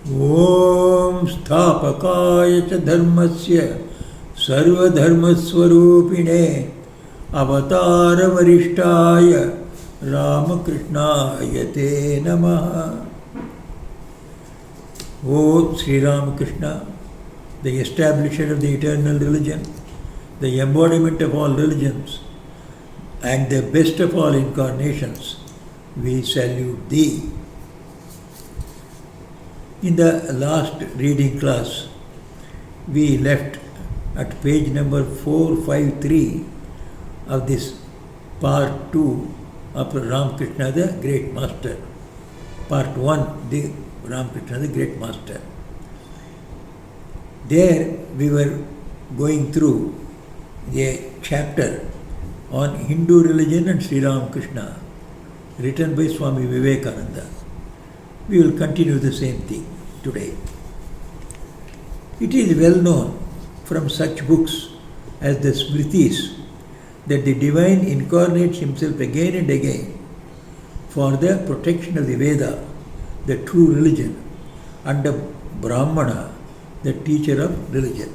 Om Sthapakaya Cha Dharmasya Sarvadharmaswarupine Avatara Varishtaya Ramakrishnaya Te Namaha. O Sri Ramakrishna, the establisher of the eternal religion, the embodiment of all religions, and the best of all incarnations, we salute thee. In the last reading class, we left at page number 453 of this part 2 of Ramakrishna the Great Master. Part 1, the Ramakrishna the Great Master. There we were going through a chapter on Hindu religion and Sri Ramakrishna, written by Swami Vivekananda. We will continue the same thing today. It is well known from such books as the Smritis that the divine incarnates himself again and again for the protection of the Veda, the true religion, and the Brahmana, the teacher of religion.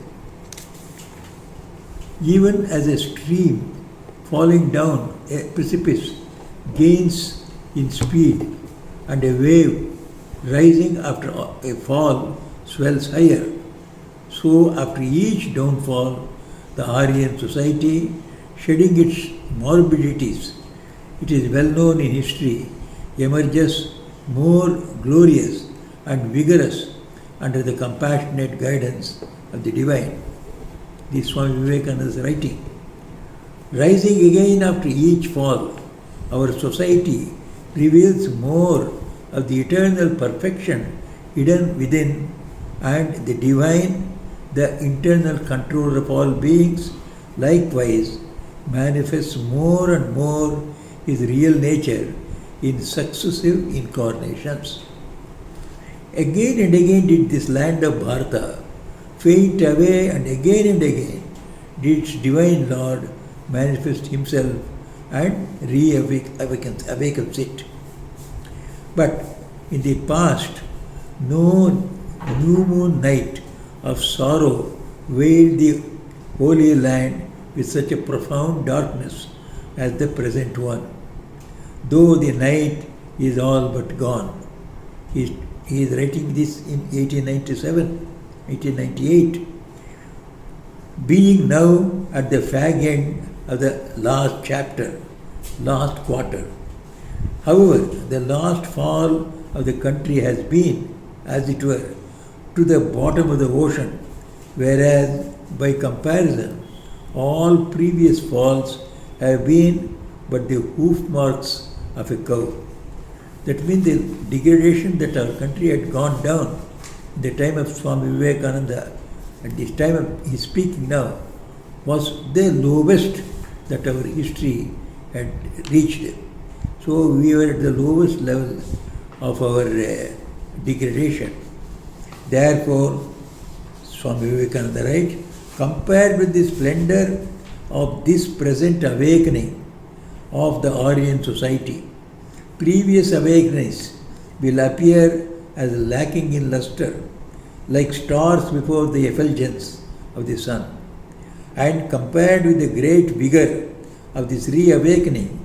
Even as a stream falling down a precipice gains in speed and a wave rising after a fall swells higher, so after each downfall, the Aryan society, shedding its morbidities, it is well known in history, emerges more glorious and vigorous under the compassionate guidance of the divine. This Swami Vivekananda's writing. Rising again after each fall, our society reveals more of the eternal perfection hidden within, and the divine, the internal controller of all beings, likewise manifests more and more his real nature in successive incarnations. Again and again did this land of Bharata faint away, and again did its divine Lord manifest himself and awakens it. But in the past, no new moon night of sorrow veiled the Holy Land with such a profound darkness as the present one, though the night is all but gone. He is writing this in 1898, being now at the fag end of the last chapter, last quarter. However, the last fall of the country has been, as it were, to the bottom of the ocean, whereas by comparison, all previous falls have been but the hoof marks of a cow. That means the degradation that our country had gone down in the time of Swami Vivekananda, at this time of his speaking now, was the lowest that our history had reached. So we were at the lowest level of our degradation. Therefore, Swami Vivekananda writes, compared with the splendor of this present awakening of the Aryan society, previous awakenings will appear as lacking in luster, like stars before the effulgence of the sun. And compared with the great vigor of this reawakening,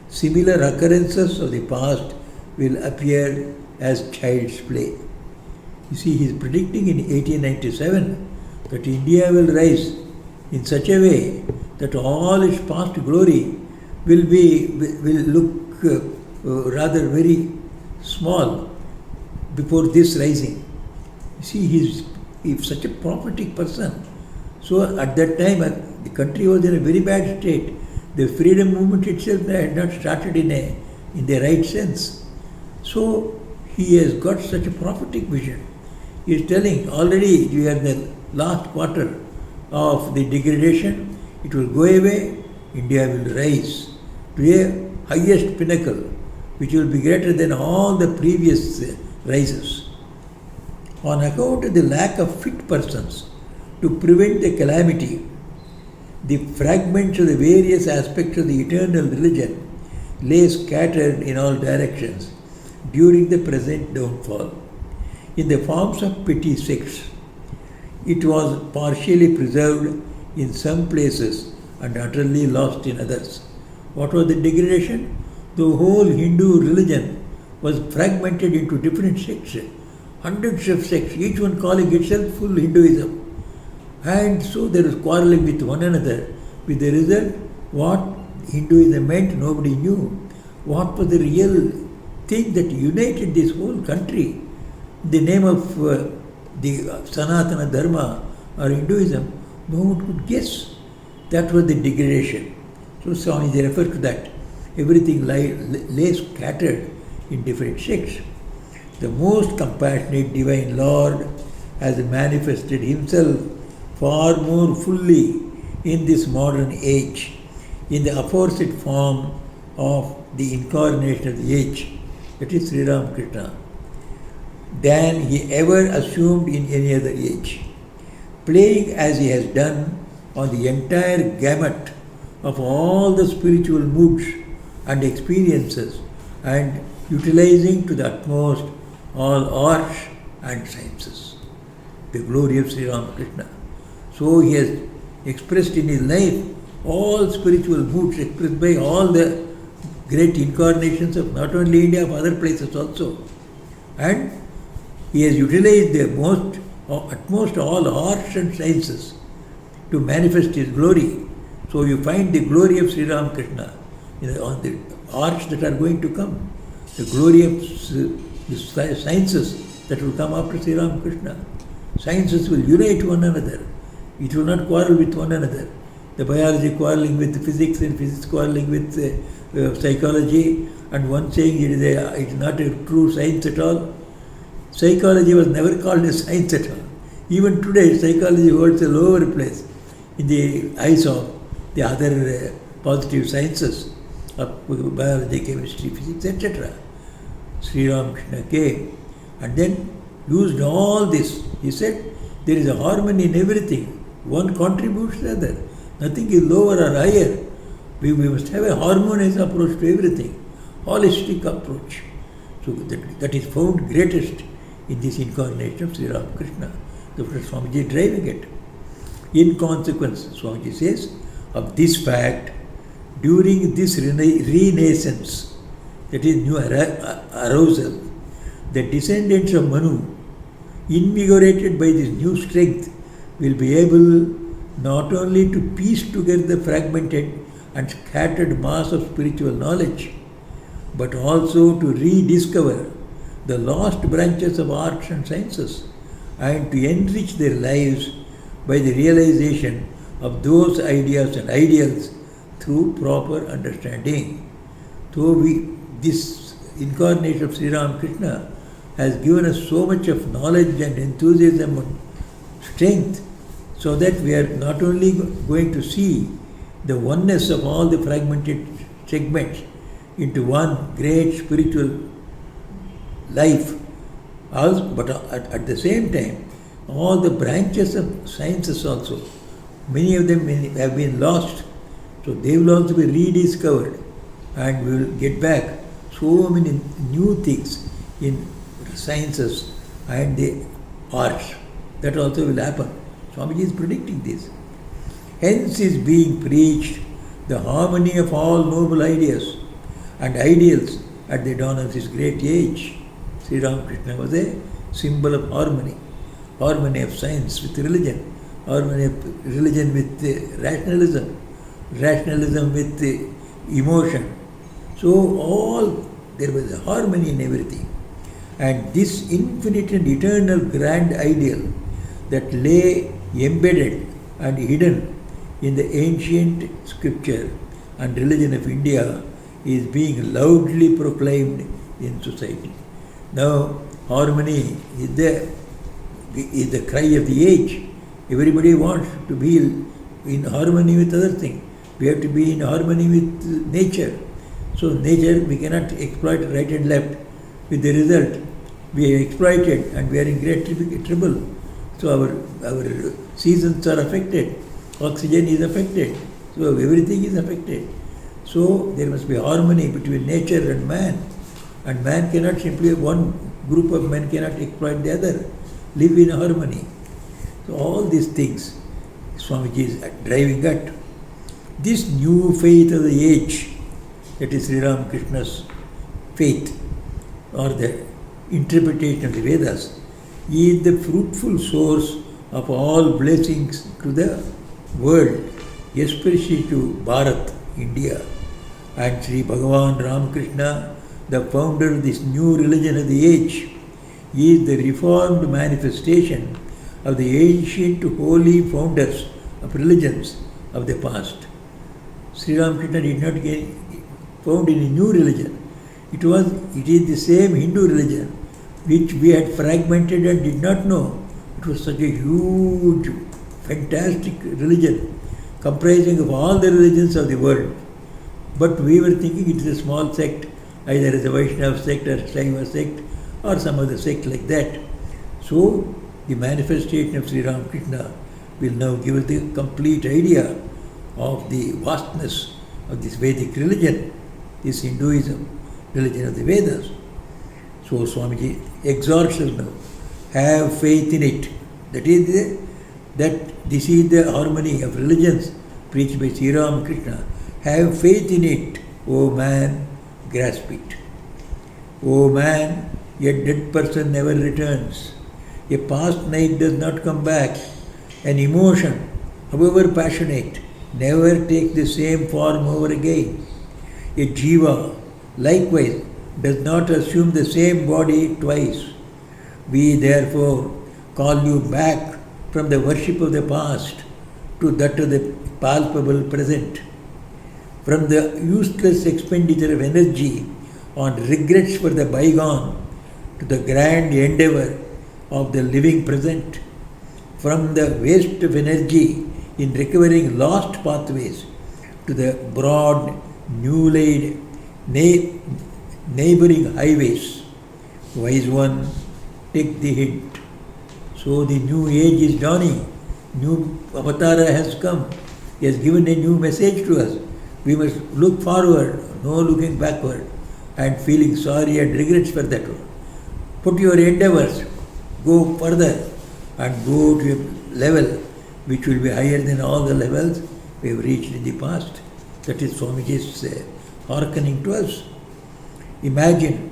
similar occurrences of the past will appear as child's play. You see, he is predicting in 1897 that India will rise in such a way that all its past glory will look rather very small before this rising. You see, he is such a prophetic person. So at that time, the country was in a very bad state. The freedom movement itself had not started in the right sense. So he has got such a prophetic vision. He is telling, already we are in the last quarter of the degradation. It will go away. India will rise to a highest pinnacle, which will be greater than all the previous rises. On account of the lack of fit persons to prevent the calamity, the fragments of the various aspects of the eternal religion lay scattered in all directions during the present downfall. in the forms of petty sects. It was partially preserved in some places and utterly lost in others. What was the degradation? The whole Hindu religion was fragmented into different sects, hundreds of sects, each one calling itself full Hinduism. And so there was quarreling with one another. With the result, what Hinduism meant, nobody knew. What was the real thing that united this whole country? In the name of the Sanatana Dharma or Hinduism, no one could guess. That was the degradation. So Swamiji referred to that. Everything lay scattered in different sects. The most compassionate Divine Lord has manifested Himself far more fully in this modern age, in the aforesaid form of the incarnation of the age, that is Sri Ramakrishna, than He ever assumed in any other age, playing as He has done on the entire gamut of all the spiritual moods and experiences, and utilizing to the utmost all arts and sciences. The glory of Sri Ramakrishna. So He has expressed in His life all spiritual moods expressed by all the great incarnations of not only India, but other places also. And He has utilized the utmost all arts and sciences to manifest His glory. So you find the glory of Sri Ramakrishna on the arts that are going to come, the glory of the sciences that will come after Sri Ramakrishna. Sciences will unite one another. It will not quarrel with one another. The biology quarreling with physics and physics quarreling with psychology, and one saying it is not a true science at all. Psychology was never called a science at all. Even today, psychology holds a lower place in the eyes of the other positive sciences of biology, chemistry, physics, etc. Sri Ramakrishna came and then used all this. He said, there is a harmony in everything. One contributes to the other. Nothing is lower or higher. We must have a harmonious approach to everything, holistic approach. So that is found greatest in this incarnation of Sri Ramakrishna. Dr. Swamiji is driving it. In consequence, Swamiji says, of this fact, during this renaissance, that is new arousal, the descendants of Manu, invigorated by this new strength, will be able not only to piece together the fragmented and scattered mass of spiritual knowledge, but also to rediscover the lost branches of arts and sciences, and to enrich their lives by the realization of those ideas and ideals through proper understanding. So this incarnation of Sri Ramakrishna has given us so much of knowledge and enthusiasm and strength, so that we are not only going to see the oneness of all the fragmented segments into one great spiritual life, but at the same time, all the branches of sciences also, many of them have been lost, so they will also be rediscovered, and we will get back so many new things in sciences and the arts. That also will happen. Swamiji is predicting this. Hence is being preached the harmony of all noble ideas and ideals at the dawn of this great age. Sri Ramakrishna was a symbol of harmony. Harmony of science with religion, harmony of religion with rationalism, rationalism with emotion. So there was a harmony in everything. And this infinite and eternal grand ideal that lay embedded and hidden in the ancient scripture and religion of India is being loudly proclaimed in society. Now, harmony is the cry of the age. Everybody wants to be in harmony with other things. We have to be in harmony with nature. So nature we cannot exploit right and left. With the result, we are exploited and we are in great trouble. So our seasons are affected, oxygen is affected, so everything is affected. So there must be harmony between nature and man cannot simply have one group of men cannot exploit the other, live in harmony. So all these things Swamiji is driving at. This new faith of the age, that is Sri Ramakrishna's faith or the interpretation of the Vedas, is the fruitful source of all blessings to the world, especially to Bharat, India. And Sri Bhagavan Ramakrishna, the founder of this new religion of the age, is the reformed manifestation of the ancient holy founders of religions of the past. Sri Ramakrishna did not get found in a new religion. It is the same Hindu religion which we had fragmented and did not know. It was such a huge, fantastic religion comprising of all the religions of the world. But we were thinking it is a small sect, either as a Vaishnava sect or Shaiva sect or some other sect like that. So the manifestation of Sri Ramakrishna will now give us the complete idea of the vastness of this Vedic religion, this Hinduism, religion of the Vedas. So Swamiji exhorts us now, have faith in it. That this is the harmony of religions preached by Sri Ramakrishna. Have faith in it, O man, grasp it. O man, a dead person never returns. A past night does not come back. An emotion, however passionate, never takes the same form over again. A jiva, likewise, does not assume the same body twice. We therefore call you back from the worship of the past to that of the palpable present, from the useless expenditure of energy on regrets for the bygone to the grand endeavour of the living present, from the waste of energy in recovering lost pathways to the broad, new-laid neighbouring highways. Wise one, take the hint. So the new age is dawning. New Avatara has come. He has given a new message to us. We must look forward, no looking backward, and feeling sorry and regrets for that one. Put your endeavours, go further, and go to a level which will be higher than all the levels we have reached in the past. That is Swamiji's hearkening to us. Imagine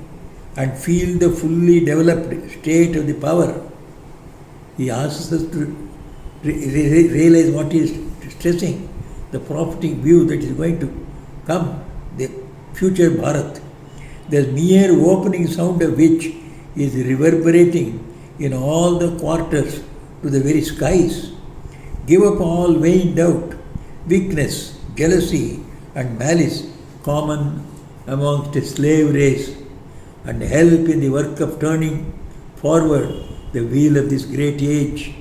and feel the fully developed state of the power. He asks us to realize what he is stressing, the prophetic view that is going to come, the future Bharat. The mere opening sound of which is reverberating in all the quarters to the very skies. Give up all vain doubt, weakness, jealousy and malice common amongst a slave race, and help in the work of turning forward the wheel of this great age.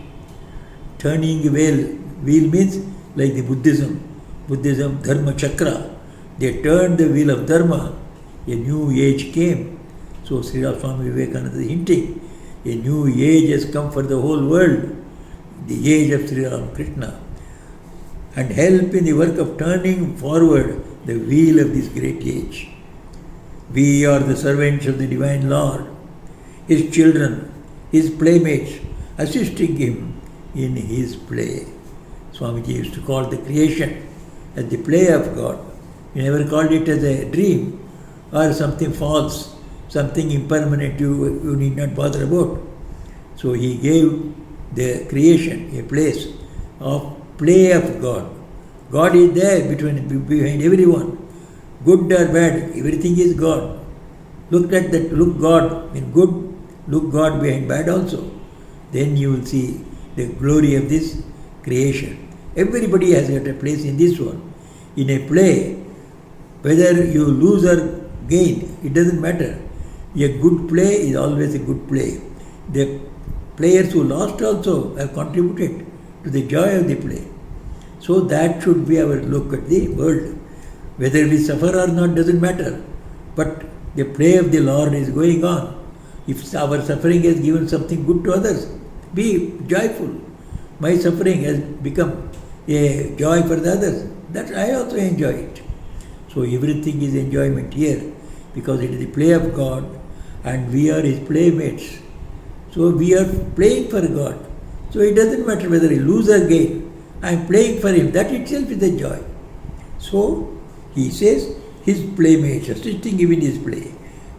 Turning the wheel means like the Buddhism, Dharma Chakra. They turned the wheel of Dharma, a new age came. So Sri Swami Vivekananda is hinting, a new age has come for the whole world, the age of Sri Ramakrishna, and help in the work of turning forward the wheel of this great age. We are the servants of the Divine Lord, His children, His playmates, assisting Him in His play. Swamiji used to call the creation as the play of God. He never called it as a dream or something false, something impermanent you need not bother about. So He gave the creation a place of play of God. God is there behind everyone. Good or bad, everything is God. Look at that, look God in good, look God behind bad also. Then you will see the glory of this creation. Everybody has got a place in this one. In a play, whether you lose or gain, it doesn't matter. A good play is always a good play. The players who lost also have contributed to the joy of the play. So that should be our look at the world. Whether we suffer or not doesn't matter. But the play of the Lord is going on. If our suffering has given something good to others, be joyful. My suffering has become a joy for the others. That I also enjoy it. So everything is enjoyment here because it is the play of God, and we are his playmates. So we are playing for God. So it doesn't matter whether I lose or gain. I am playing for him. That itself is a joy. So he says, his playmates, assisting him in his play,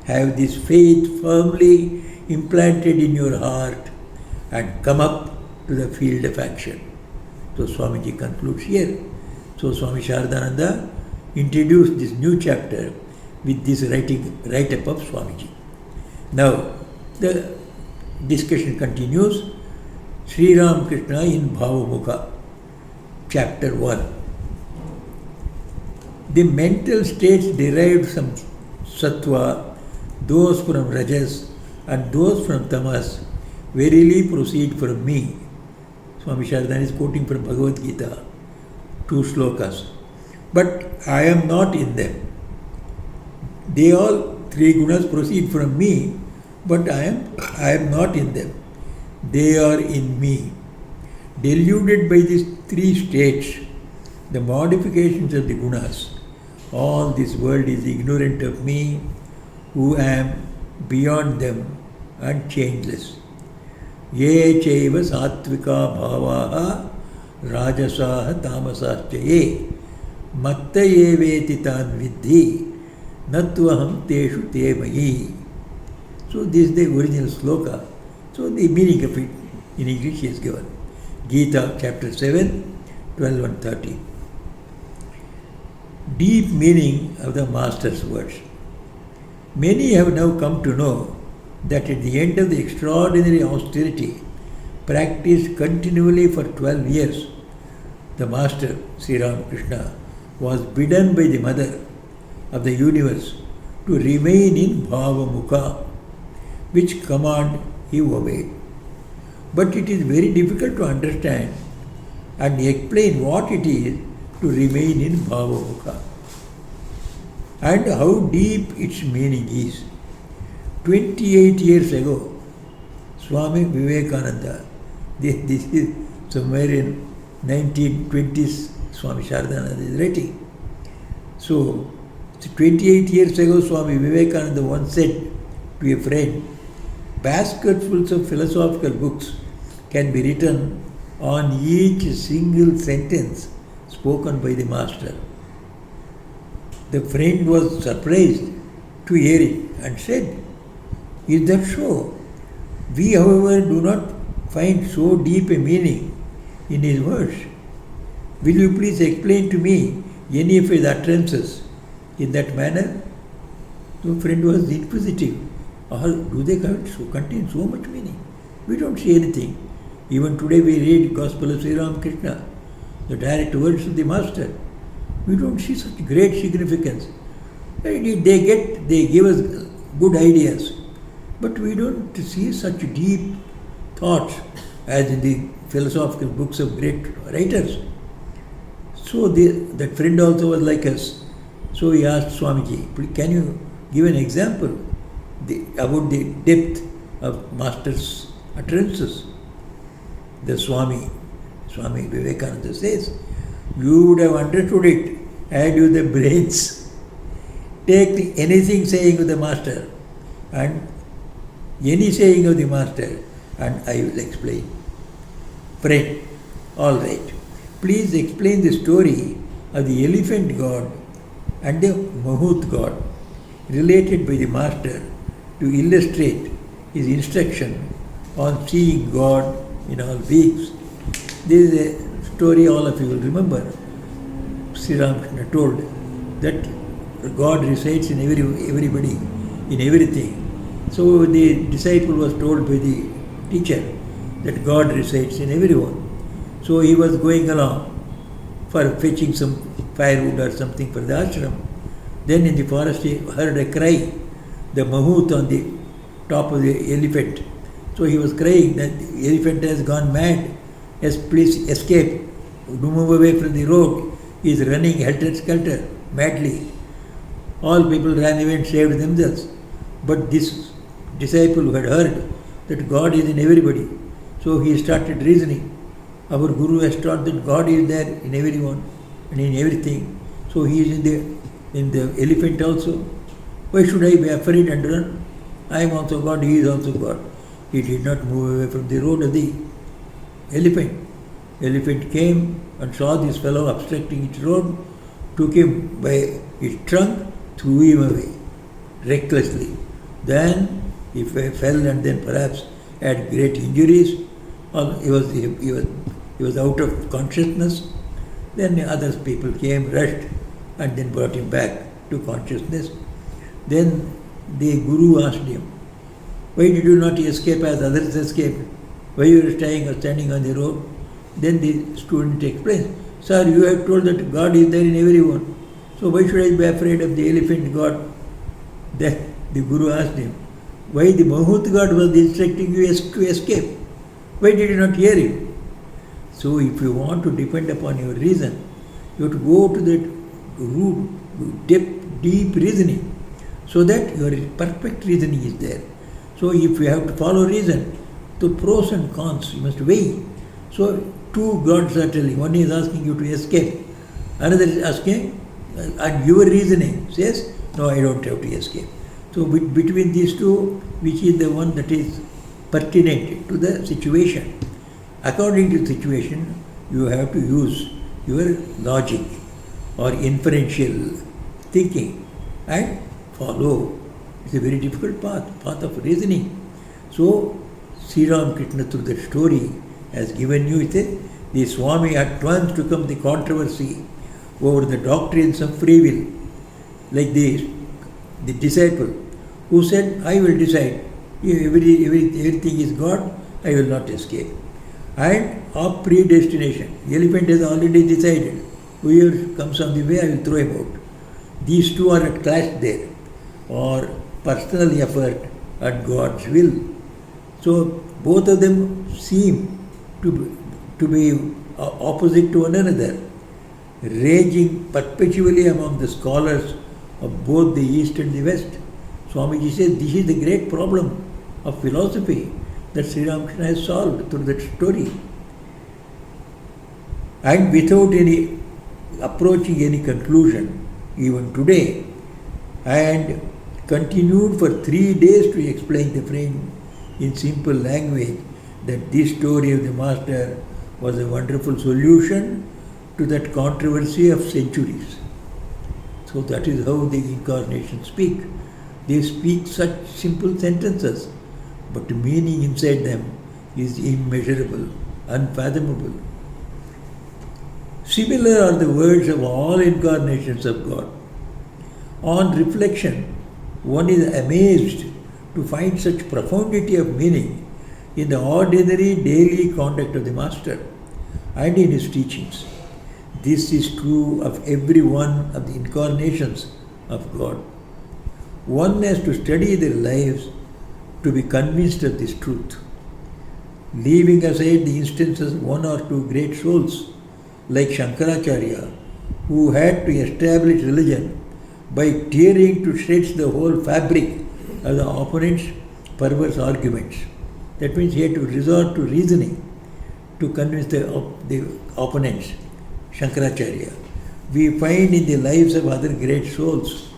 have this faith firmly implanted in your heart and come up to the field of action. So Swamiji concludes here. So Swami Sharadananda introduced this new chapter with this write-up of Swamiji. Now, the discussion continues. Sri Ram Krishna in Bhavamukha, chapter 1. The mental states derived from sattva, those from rajas and those from tamas, verily proceed from me. Swami Sharadan is quoting from Bhagavad Gita, 2 slokas. But I am not in them. They all 3 gunas proceed from me, but I am not in them. They are in me. Deluded by these 3 states, the modifications of the gunas, all this world is ignorant of me, who am beyond them and changeless. Ye chaiva sattvika bhavaha rajasaha tamasascha ye matta yeveti tan vidhi natvaham teshu te mayi. So this is the original sloka. So the meaning of it in English is given. Gita chapter 7, 12 and 13. Deep meaning of the Master's words. Many have now come to know that at the end of the extraordinary austerity practiced continually for 12 years, the Master, Sri Ramakrishna, was bidden by the Mother of the universe to remain in Bhavamukha, which command he obeyed. But it is very difficult to understand and explain what it is to remain in Bhavamukha and how deep its meaning is. 28 years ago, Swami Vivekananda, this is somewhere in 1920s, Swami Sharadananda is writing. So 28 years ago, Swami Vivekananda once said to a friend, basketfuls of philosophical books can be written on each single sentence spoken by the Master. The friend was surprised to hear it and said, is that so? We, however, do not find so deep a meaning in his words. Will you please explain to me any of his utterances in that manner? The friend was inquisitive. Do they contain so much meaning? We don't see anything. Even today we read Gospel of Sri Ramakrishna, the direct words of the Master. We don't see such great significance. They give us good ideas, but we don't see such deep thoughts as in the philosophical books of great writers. So that friend also was like us. So he asked Swamiji, can you give an example about the depth of Master's utterances? The Swami Vivekananda says, you would have understood it had you the brains. Take anything saying of the Master and any saying of the Master and I will explain. Friend, all right. Please explain the story of the elephant god and the Mahout god related by the Master to illustrate his instruction on seeing God in all beings. This is a story all of you will remember. Sri Ramakrishna told that God resides in everybody, in everything. So the disciple was told by the teacher that God resides in everyone. So he was going along for fetching some firewood or something for the ashram. Then in the forest he heard a cry, the Mahout on the top of the elephant. So he was crying that the elephant has gone mad. Yes, please escape. Move away from the road. He is running helter-skelter, madly. All people ran away and saved themselves. But this disciple who had heard that God is in everybody, so he started reasoning. Our Guru has taught that God is there in everyone and in everything. So he is in the elephant also. Why should I be afraid and run? I am also God, he is also God. He did not move away from the road of the elephant. Elephant came and saw this fellow obstructing its road, took him by his trunk, threw him away recklessly. Then he fell and then perhaps had great injuries, or he was out of consciousness. Then the other people came, rushed, and then brought him back to consciousness. Then the Guru asked him, why did you not escape as others escaped? Why you were standing on the road? Then the student explains, sir, you have told that God is there in everyone. So why should I be afraid of the elephant God? Then the Guru asked him, why the Mahout God was instructing you to escape? Why did you not hear him? So if you want to depend upon your reason, you have to go to that root, deep reasoning, so that your perfect reasoning is there. So if you have to follow reason, the pros and cons you must weigh. So two gods are telling, one is asking you to escape, another is asking, and your reasoning says, no, I don't have to escape. So between these two, which is the one that is pertinent to the situation? According to the situation, you have to use your logic or inferential thinking and follow. It's a very difficult path of reasoning. So Sri Ramakrishna through the story has given you the Swami at once took up the controversy over the doctrines of free will, like the disciple who said, I will decide, if everything is God, I will not escape. And of predestination, the elephant has already decided, whoever comes on the way, I will throw him out. These two are at clash there, or personal effort and God's will. So both of them seem to be opposite to one another, raging perpetually among the scholars of both the East and the West. Swamiji says this is the great problem of philosophy that Sri Ramakrishna has solved through that story. And without any approaching any conclusion, even today, and continued for 3 days to explain the frame in simple language that this story of the Master was a wonderful solution to that controversy of centuries. So that is how the incarnations speak. They speak such simple sentences, but the meaning inside them is immeasurable, unfathomable. Similar are the words of all incarnations of God. On reflection, one is amazed to find such profundity of meaning in the ordinary daily conduct of the Master and in his teachings. This is true of every one of the incarnations of God. One has to study their lives to be convinced of this truth. Leaving aside the instances of one or two great souls like Shankaracharya, who had to establish religion by tearing to shreds the whole fabric of the opponent's perverse arguments. That means he had to resort to reasoning to convince the opponents, Shankaracharya. We find in the lives of other great souls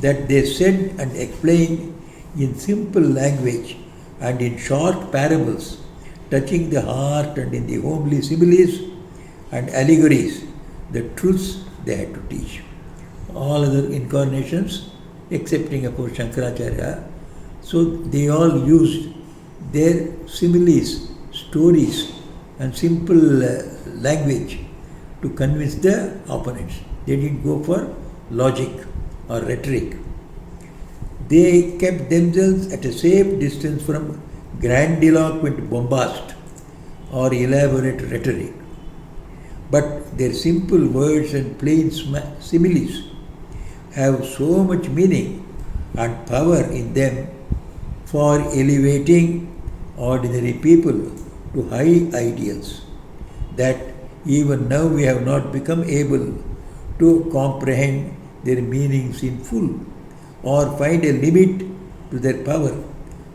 that they said and explained in simple language and in short parables, touching the heart, and in the homely similes and allegories, the truths they had to teach. All other incarnations, excepting of course Shankaracharya, so they all used their similes, stories and simple language to convince the opponents. They didn't go for logic or rhetoric. They kept themselves at a safe distance from grandiloquent bombast or elaborate rhetoric. But their simple words and plain similes have so much meaning and power in them for elevating ordinary people to high ideals that even now we have not become able to comprehend their meanings in full or find a limit to their power,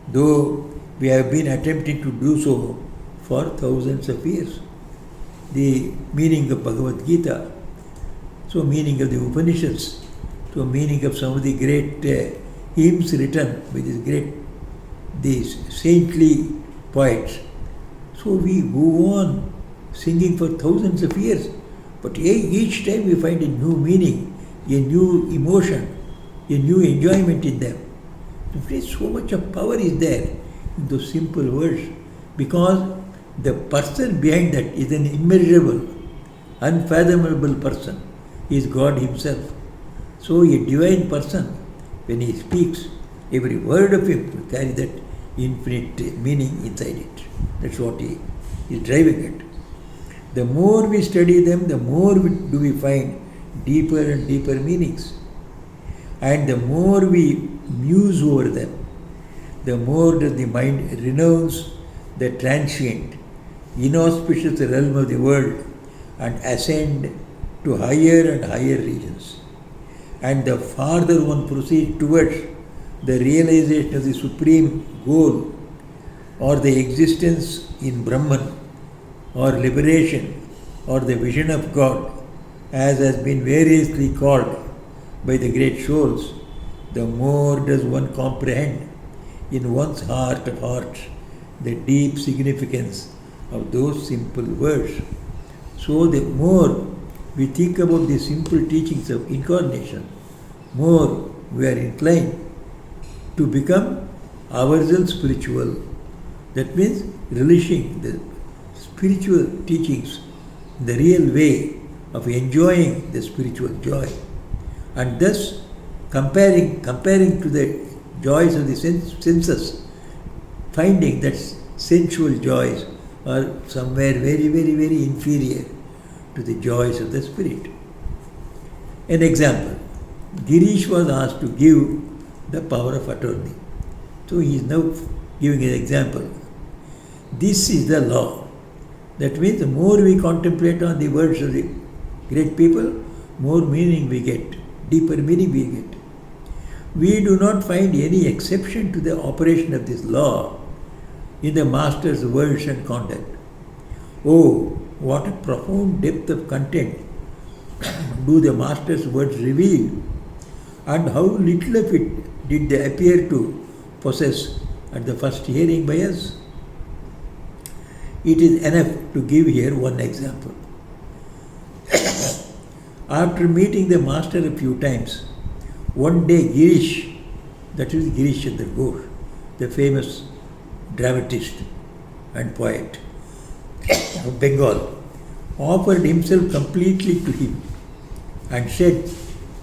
though we have been attempting to do so for thousands of years. The meaning of Bhagavad Gita, so meaning of the Upanishads, so meaning of some of the great hymns written by these saintly poets. So we go on singing for thousands of years, but each time we find a new meaning, a new emotion, a new enjoyment in them. So much of power is there in those simple words, because the person behind that is an immeasurable, unfathomable person. He is God Himself. So a divine person, when he speaks, every word of him will carry that infinite meaning inside it. That's what he is driving at. The more we study them, the more do we find deeper and deeper meanings. And the more we muse over them, the more does the mind renounce the transient, inauspicious realm of the world and ascend to higher and higher regions. And the farther one proceeds towards the realization of the supreme goal, or the existence in Brahman, or liberation, or the vision of God, as has been variously called by the great souls, the more does one comprehend in one's heart of hearts the deep significance of those simple words. So the more we think about the simple teachings of incarnation, more we are inclined to become ourselves spiritual. That means relishing the spiritual teachings, the real way of enjoying the spiritual joy, and thus comparing to the joys of the senses, finding that sensual joys are somewhere very, very, very inferior to the joys of the spirit. An example, Girish was asked to give the power of attorney. So he is now giving an example. This is the law. That means the more we contemplate on the words of the great people, more meaning we get, deeper meaning we get. We do not find any exception to the operation of this law in the Master's words and conduct. Oh, what a profound depth of content do the Master's words reveal, and how little of it did they appear to possess at the first hearing by us. It is enough to give here one example. After meeting the Master a few times, one day Girish, that is Girish Chandra Ghosh, the famous dramatist and poet of Bengal, offered himself completely to him and said,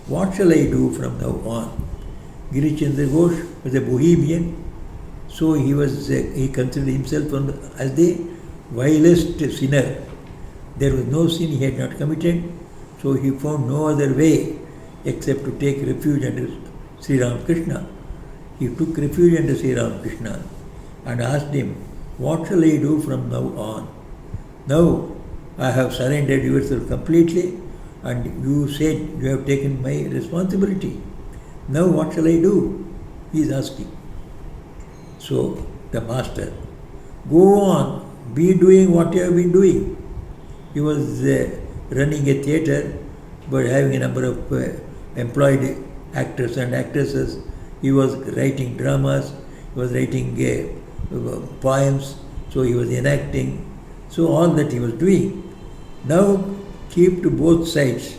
"What shall I do from now on?" Girish Chandra Ghosh was a bohemian, so he considered himself as the vilest sinner. There was no sin he had not committed, so he found no other way except to take refuge under Sri Ramakrishna. He took refuge under Sri Ramakrishna and asked him, "What shall I do from now on? Now I have surrendered yourself completely, and you said you have taken my responsibility. Now what shall I do?" He is asking. So the Master, "Go on, be doing what you have been doing." He was running a theatre, but having a number of employed actors and actresses. He was writing dramas, he was writing poems, so he was enacting. So all that he was doing. Now keep to both sides,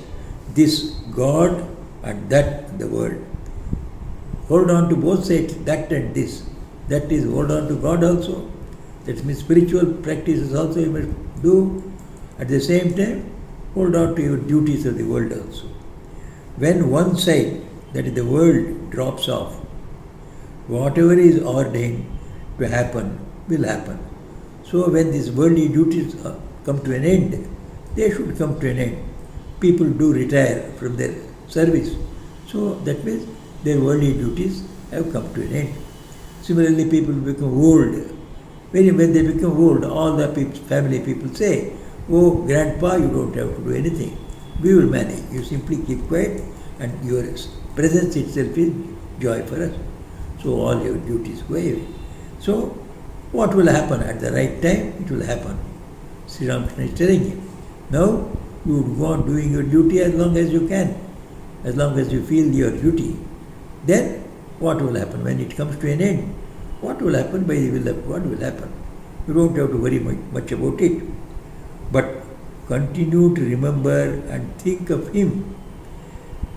this God and that the world. Hold on to both sides, that and this. That is, hold on to God also. That means spiritual practices also you must do. At the same time, hold on to your duties of the world also. When one side, that is the world, drops off, whatever is ordained to happen will happen. So when these worldly duties come to an end, they should come to an end. People do retire from their service. So that means their worldly duties have come to an end. Similarly, people become old. When they become old, all the family people say, "Oh, grandpa, you don't have to do anything. We will manage. You simply keep quiet, and your presence itself is joy for us. So all your duties go away." So what will happen at the right time? It will happen. Sri Ramakrishna is telling him, now you would go on doing your duty as long as you can, as long as you feel your duty. Then what will happen when it comes to an end? What will happen by the will of God will happen. You don't have to worry much about it. But continue to remember and think of Him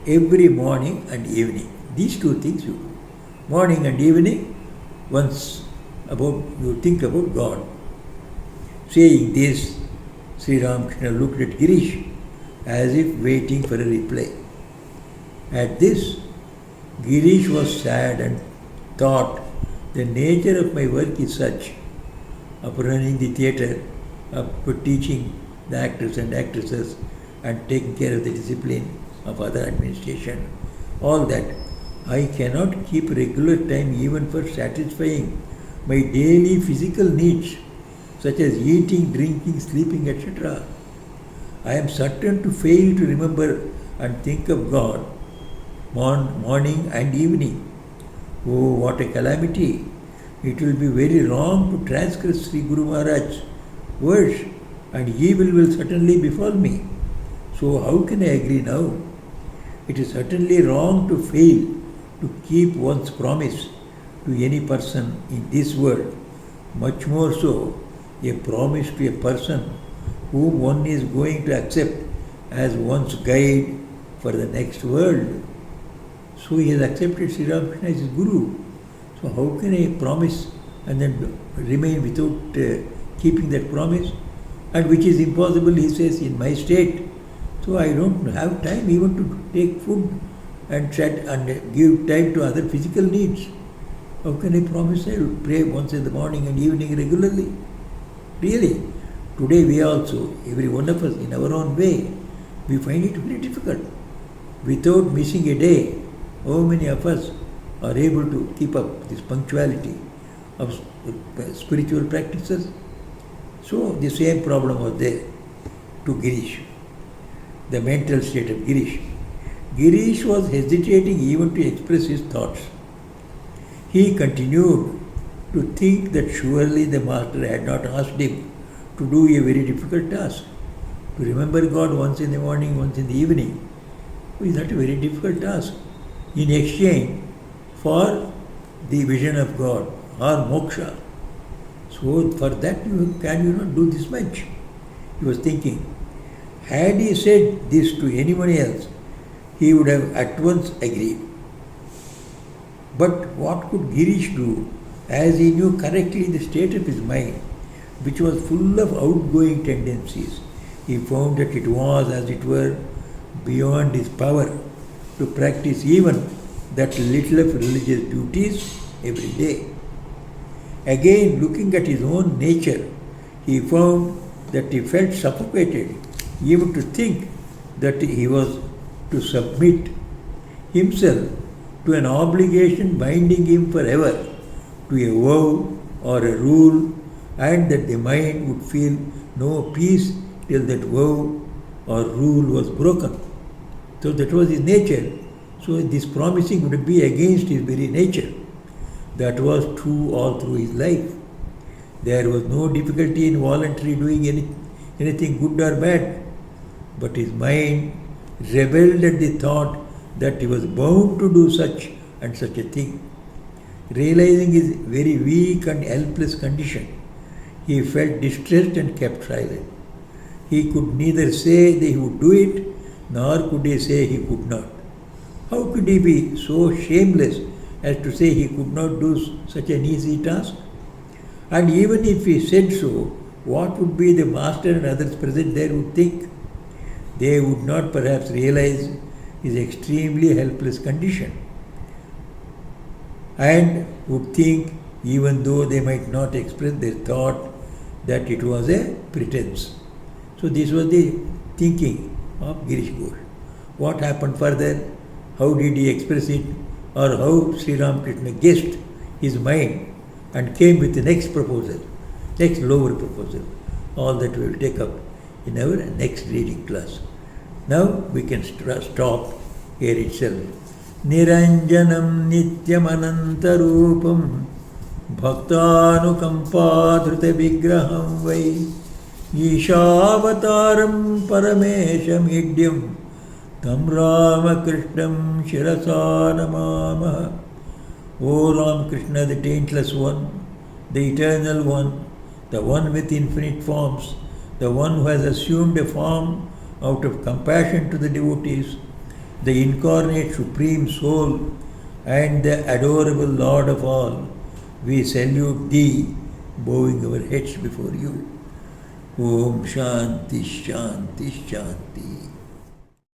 every morning and evening. These two things you do. Morning and evening, once you think about God. Saying this, Sri Ramakrishna looked at Girish as if waiting for a reply. At this, Girish was sad and thought, the nature of my work is such, of running the theatre, of teaching the actors and actresses and taking care of the discipline of other administration, all that, I cannot keep regular time even for satisfying my daily physical needs, such as eating, drinking, sleeping, etc. I am certain to fail to remember and think of God morning and evening. Oh, what a calamity! It will be very wrong to transgress Sri Guru Maharaj's words, and evil will certainly befall me. So how can I agree now? It is certainly wrong to fail to keep one's promise to any person in this world, much more so a promise to a person whom one is going to accept as one's guide for the next world. So he has accepted Sri Ramakrishna as his Guru. So how can I promise and then remain without keeping that promise? And which is impossible, he says, in my state. So I don't have time even to take food and chat and give time to other physical needs. How can I promise I will pray once in the morning and evening regularly? Really, today we also, every one of us in our own way, we find it very difficult. Without missing a day, how many of us are able to keep up this punctuality of spiritual practices? So the same problem was there to Girish, the mental state of Girish. Girish was hesitating even to express his thoughts. He continued to think that surely the Master had not asked him to do a very difficult task. To remember God once in the morning, once in the evening, is not a very difficult task. In exchange for the vision of God or moksha. So for that can you not do this much? He was thinking. Had he said this to anyone else, he would have at once agreed. But what could Girish do, as he knew correctly the state of his mind, which was full of outgoing tendencies? He found that it was, as it were, beyond his power to practice even that little of religious duties every day. Again, looking at his own nature, he found that he felt suffocated even to think that he was to submit himself to an obligation binding him forever to a vow or a rule, and that the mind would feel no peace till that vow or rule was broken. So that was his nature. So this promising would be against his very nature. That was true all through his life. There was no difficulty in voluntarily doing anything good or bad. But his mind rebelled at the thought that he was bound to do such and such a thing. Realizing his very weak and helpless condition, he felt distressed and kept silent. He could neither say that he would do it, nor could he say he could not. How could he be so shameless as to say he could not do such an easy task? And even if he said so, what would be the Master and others present there would think? They would not perhaps realize his extremely helpless condition, and would think, even though they might not express their thought, that it was a pretense. So this was the thinking of Girish Ghosh. What happened further? How did he express it? Or how Sri Ramakrishna guessed his mind and came with the next proposal, next lower proposal? All that we will take up in our next reading class. Now we can stop here itself. Niranjanam nityam anantarupam bhaktanukampadhrita vigraham vai Ishavataram paramesham idyam tam Ramakrishnam shirasa namamah. O Ram Krishna, the taintless one, the eternal one, the one with infinite forms, the one who has assumed a form out of compassion to the devotees, the incarnate supreme soul, and the adorable Lord of all, we salute thee, bowing our heads before you. Om Shanti Shanti Shanti.